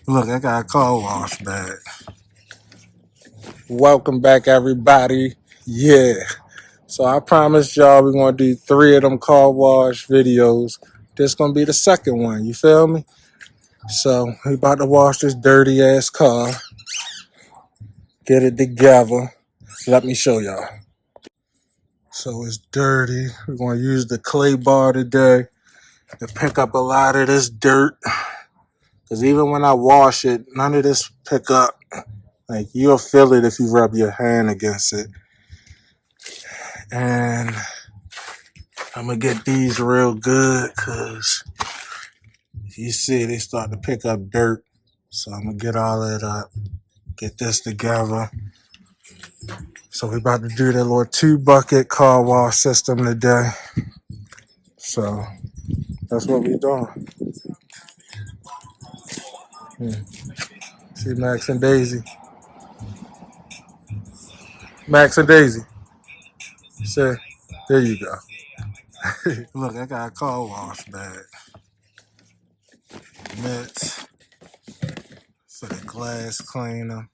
Look, I got a car wash bag. Welcome back, everybody. Yeah. So I promised y'all we're going to do 3 of them car wash videos. This going to be the second one. You feel me? So we about to wash this dirty ass car. Get it together. Let me show y'all. So it's dirty. We're going to use the clay bar today to pick up a lot of this dirt. Because even when I wash it, none of this pick up. Like, you'll feel it if you rub your hand against it. And I'm going to get these real good because you see they start to pick up dirt. So I'm going to get all that up. Get this together. So we're about to do that little 2-bucket car wash system today. So that's what we're doing. See Max and Daisy. Max and Daisy. Say, there you go. Look, I got a car wash bag. Mitts for the glass cleaner.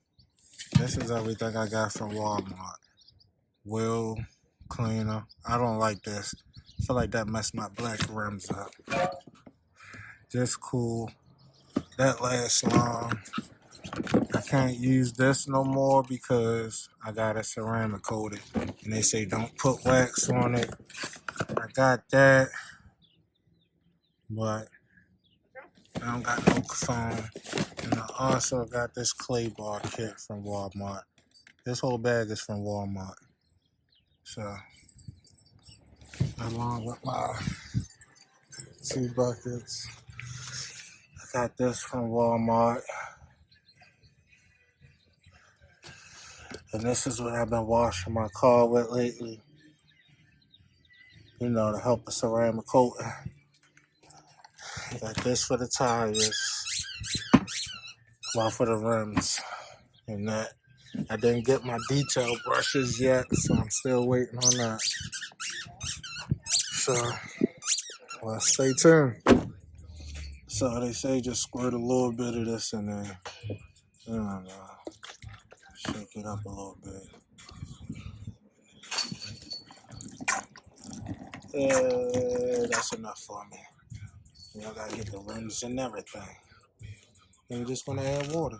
This is everything I got from Walmart. Wheel cleaner. I don't like this. I feel like that messed my black rims up. Just cool. That lasts long. I can't use this no more because I got a ceramic coated. And they say don't put wax on it. I got that. But I don't got no foam. And I also got this clay bar kit from Walmart. This whole bag is from Walmart. So, along with my 2 buckets, I got this from Walmart. And this is what I've been washing my car with lately. You know, to help the ceramic coating. Got this for the tires. One for the rims. And that. I didn't get my detail brushes yet, so I'm still waiting on that. So, well, stay tuned. So they say just squirt a little bit of this in there. I don't know. Shake it up a little bit. That's enough for me. Y'all gotta get the rims and everything. And we're just gonna add water.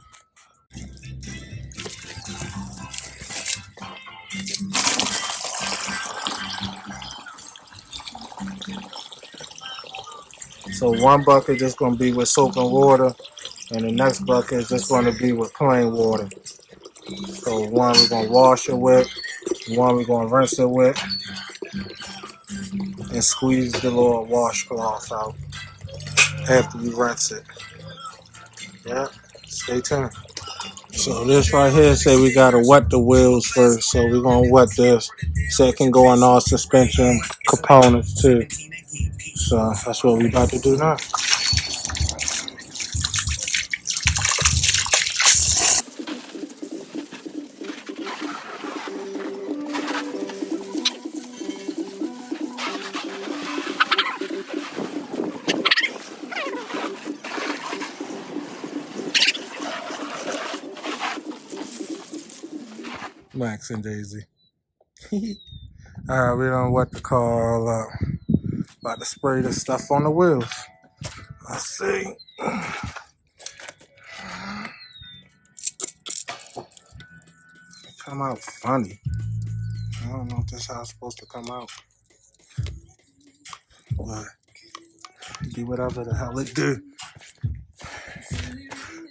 So one bucket just gonna be with soap and water, and the next bucket is just gonna be with plain water. So one we're gonna wash it with, one we're gonna rinse it with, and squeeze the little washcloth out after you rinse it. Yeah, stay tuned. So this right here say we gotta wet the wheels first. So we're gonna wet this so it can go on all suspension components too. So that's what we about to do now. Max and Daisy. Alright, we done wet the car all up. About to spray this stuff on the wheels. Let's see. Come out funny. I don't know if this is how it's supposed to come out. But do whatever the hell it do.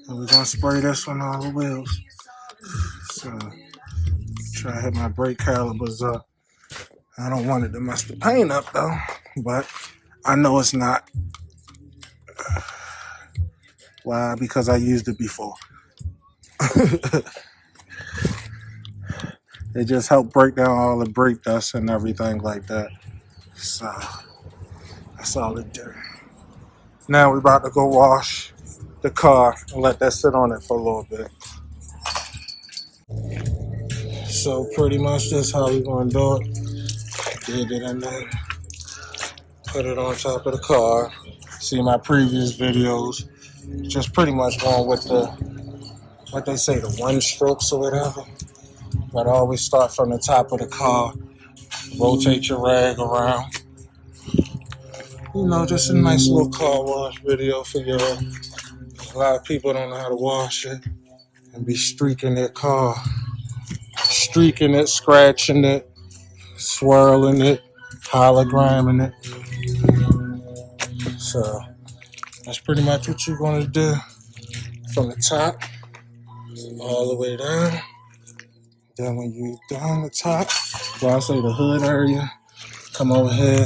And we're gonna spray this on all the wheels. So try to hit my brake calipers up. I don't want it to mess the paint up though, but I know it's not. Why? Because I used it before. It just helped break down all the brake dust and everything like that. So that's all it did. Now we're about to go wash the car and let that sit on it for a little bit. So pretty much that's how we're gonna do it. Get it in there. Put it on top of the car. See my previous videos. Just pretty much going with the, what they say, the one strokes or whatever. But always start from the top of the car, rotate your rag around. You know, just a nice little car wash video for y'all. A lot of people don't know how to wash it and be streaking their car. Streaking it, scratching it, swirling it, hologramming it. So that's pretty much what you're going to do from the top all the way down. Then when you're down the top, well, I say the hood area, come over here,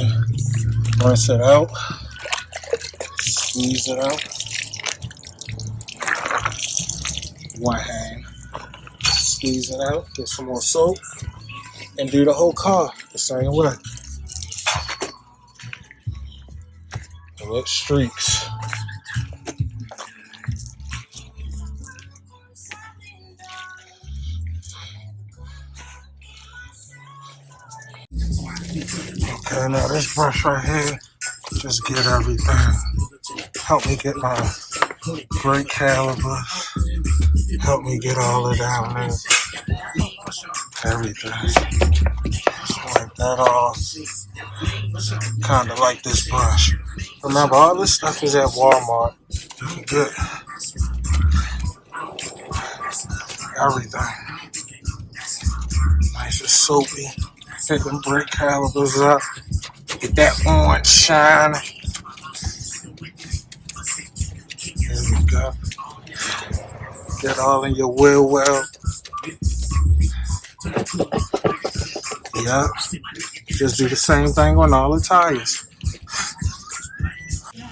rinse it out, squeeze it out. One hand, squeeze it out, get some more soap, and do the whole car the same way. With streaks. Okay, now this brush right here, just get everything. Help me get my brake calipers. Help me get all of down there. Everything. Just wipe that off. Kind of like this brush. Remember, all this stuff is at Walmart. You can get everything. Nice and soapy. Hit them brake calipers up. Get that orange shine. There we go. Get all in your wheel well. Yep. Just do the same thing on all the tires.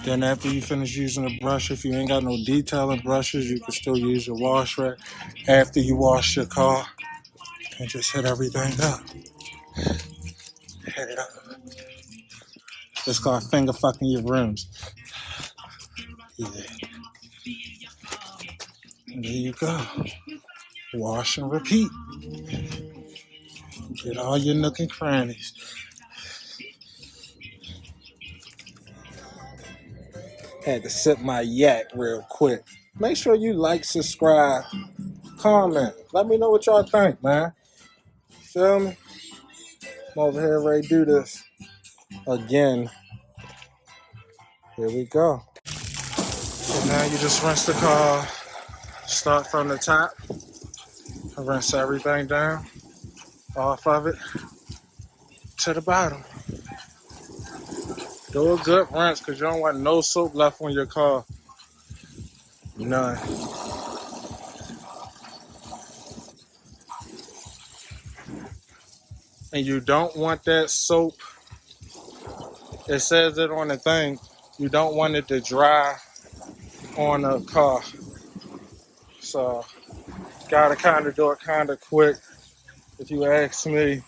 Then after you finish using the brush, if you ain't got no detailing brushes, you can still use your wash rag after you wash your car and just hit everything up. Hit it up. It's called finger fucking your rims. Yeah. And there you go. Wash and repeat. Get all your nook and crannies. Had to sip my yak real quick. Make sure you like, subscribe, comment. Let me know what y'all think, man. Feel me? I'm over here ready to do this again. Here we go. So now you just rinse the car. Start from the top. Rinse everything down. Off of it. To the bottom. Do a good rinse because you don't want no soap left on your car. None. And you don't want that soap. It says it on the thing. You don't want it to dry on the car. So, gotta kind of do it kind of quick. If you ask me.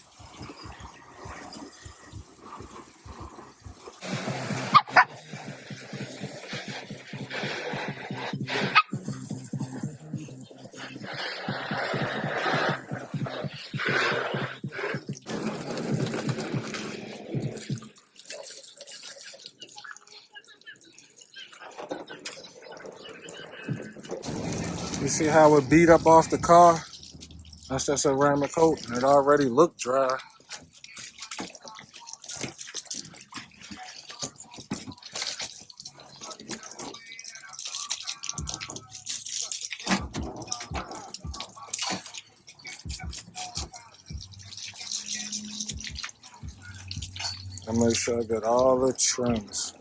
You see how it beat up off the car? That's just a ceramic coat. It already looked dry. I make sure I get all the trims.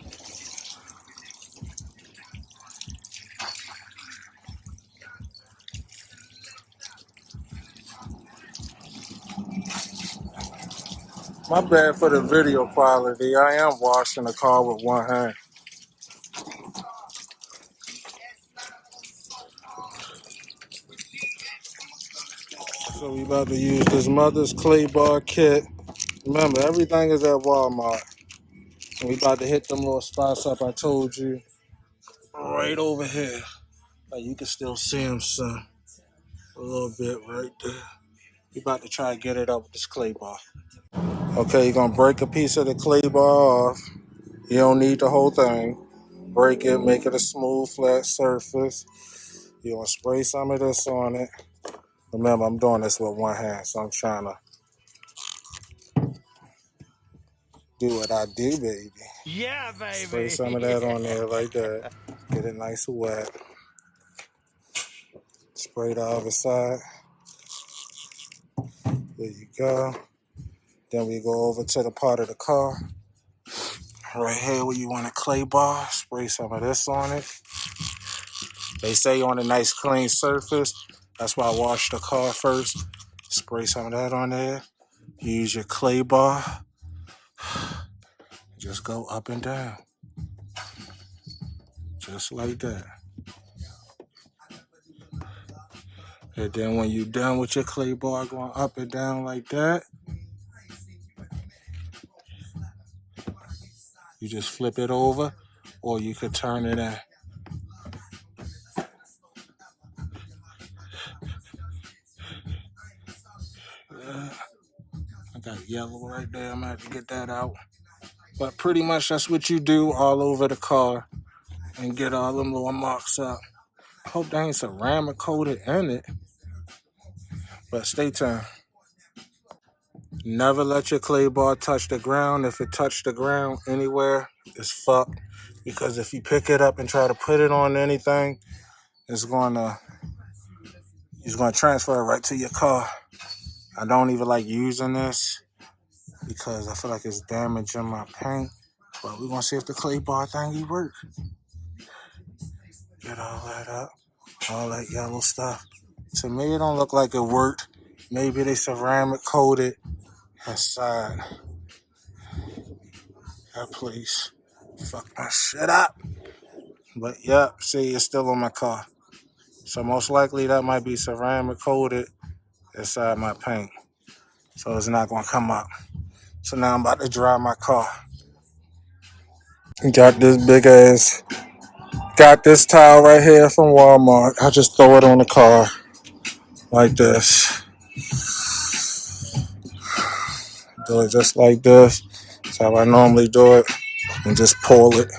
My bad for the video quality. I am washing the car with one hand. So we about to use this Mother's Clay Bar kit. Remember, everything is at Walmart. And we about to hit them little spots up I told you. Right over here. Like you can still see them, son. A little bit right there. We about to try to get it up with this clay bar. Okay, you're going to break a piece of the clay bar off. You don't need the whole thing. break it, make it a smooth, flat surface. You're going to spray some of this on it. Remember, I'm doing this with one hand, so I'm trying to do what I do, baby. Yeah, Spray baby. some of that on there like that. Get it nice and wet. Spray the other side. There you go. Then we go over to the part of the car. Right here where you want a clay bar. Spray some of this on it. They say on a nice clean surface. That's why I wash the car first. Spray some of that on there. Use your clay bar. Just go up and down. Just like that. And then when you're done with your clay bar going up and down like that, you just flip it over, or you could turn it in. I got yellow right there. I'm gonna have to get that out. But pretty much that's what you do all over the car and get all them little marks up. I hope they ain't ceramic coated in it. But stay tuned. Never let your clay bar touch the ground. If it touched the ground anywhere, it's fucked. Because if you pick it up and try to put it on anything, it's gonna transfer it right to your car. I don't even like using this because I feel like it's damaging my paint. But we're gonna see if the clay bar thingy works. Get all that up, all that yellow stuff. To me, it don't look like it worked. Maybe they ceramic coated inside. That place fuck my shit up. But yep, see, it's still on my car. So most likely that might be ceramic coated inside my paint. So it's not gonna come up. So now I'm about to dry my car. Got this big ass, got this towel right here from Walmart. I just throw it on the car like this. Do it just like this. That's how I normally do it. And just pull it.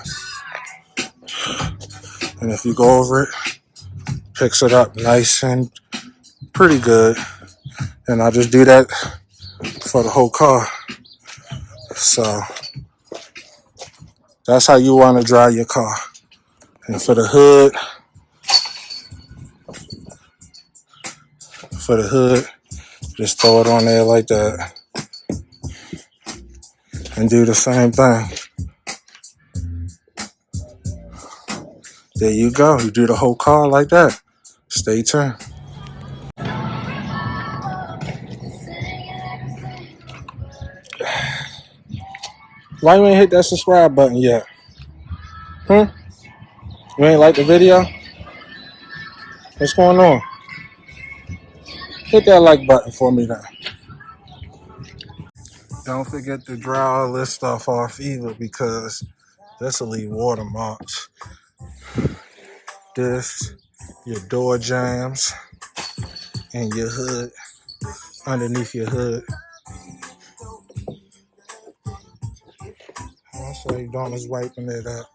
And if you go over it, picks it up nice and pretty good. And I just do that for the whole car. So that's how you want to dry your car. And for the hood, just throw it on there like that. And do the same thing. There you go. You do the whole car like that. Stay tuned. Why you ain't hit that subscribe button yet? You ain't like the video? What's going on? Hit that like button for me then. Don't forget to dry all this stuff off either because this will leave watermarks. This, your door jambs, and your hood, underneath your hood. Also, you don't is wiping it up.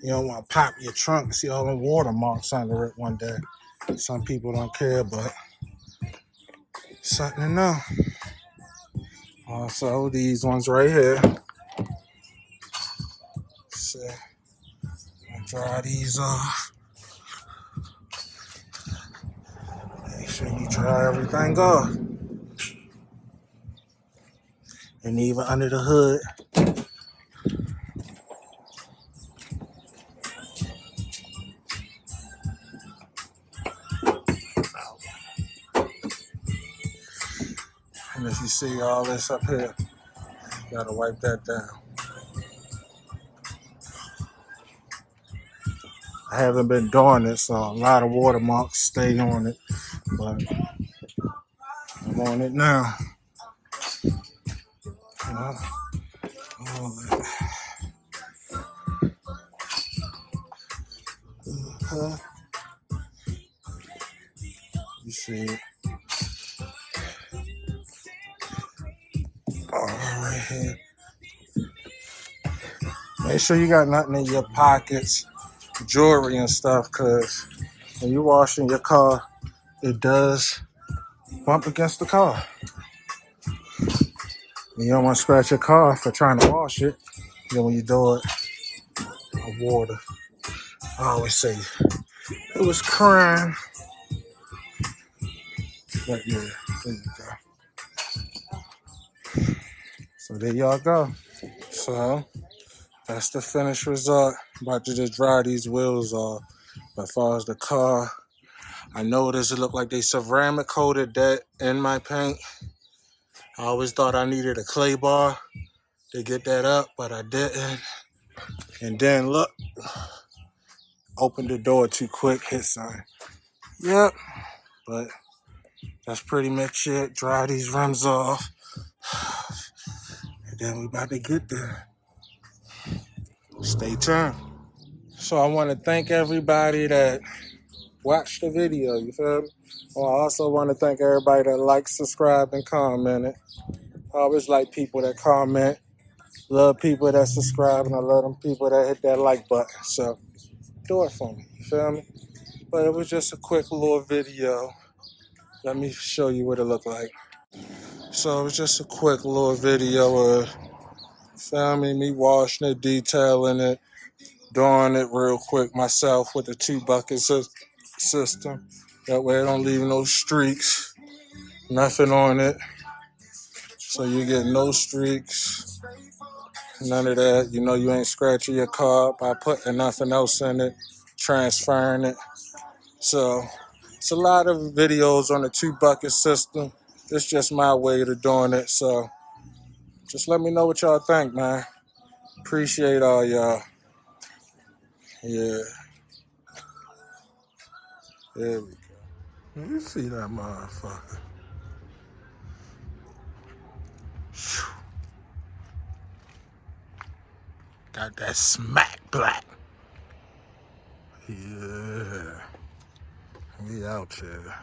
You don't want to pop your trunk and see all the watermarks under it one day. Some people don't care, but something to know. Also, these ones right here. So, dry these off. Make sure you dry everything off. And even under the hood. And if you see all this up here, you gotta wipe that down. I haven't been doing it, so a lot of watermarks stay on it. But I'm on it now. You know, all that. You see it. All right here. Make sure you got nothing in your pockets, jewelry and stuff, because when you're washing your car, it does bump against the car. And you don't want to scratch your car for trying to wash it. Then when you do it, water. I always say it was crime. But yeah, there you go. So there y'all go. So that's the finished result. About to just dry these wheels off. But as far as the car, I noticed it looked like they ceramic coated that in my paint. I always thought I needed a clay bar to get that up, but I didn't. And then look, opened the door too quick, hit something. Yep, but that's pretty much it. Dry these rims off. And then we about to get there. Stay tuned. So I want to thank everybody that watched the video, you feel me? Well, I also want to thank everybody that liked, subscribed, and commented. I always like people that comment. Love people that subscribe, and I love them people that hit that like button. So do it for me, you feel me? But it was just a quick little video. Let me show you what it looked like. So it was just a quick little video of, feel me washing it, detailing it, doing it real quick myself with the 2 bucket system. That way I don't leave no streaks, nothing on it. So you get no streaks, none of that. You know you ain't scratching your car by putting nothing else in it, transferring it. So it's a lot of videos on the 2 bucket system. It's just my way of doing it. So just let me know what y'all think, man. Appreciate all y'all. Yeah. There we go. You see that motherfucker. Got that smack black. Yeah. We out here.